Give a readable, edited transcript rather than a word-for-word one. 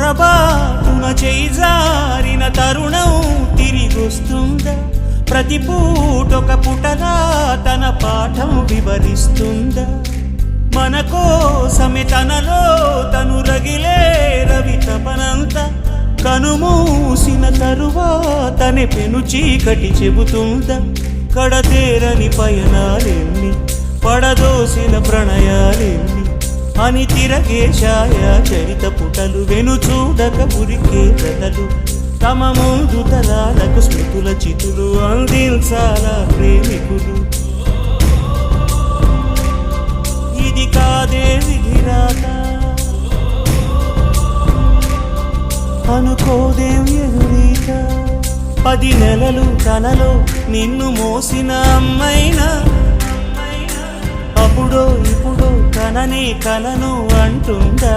పొరబాటున చేజారిన తరుణం తిరిగొస్తుందా? ప్రతి పూటొక పుటలా తన పాఠం వివరిస్తుందా? మన కోసమే తనలో తను రగిలే రవి తపనంతా కనుమూసిన తరువాతనే పెను చీకటి చెబుతుందా? కడతేరని పయనాలెన్ని, పడదోసిన ప్రణయాలెన్ని అని తిరగే ఛాయా చరిత పుటలు, వెను చూడక ఉరికే కథలు, తమ ముందు తరాలకు స్మృతుల చితులు అందించాలా ప్రేమికులు. ఇది కాదే విధిరాత, అనుకోదేం ఎదురీత. 10 నెలలు తనలో నిన్ను మోసిన అమ్మైనా అప్పుడో ఇప్పుడో కననే కలను అంటుందా?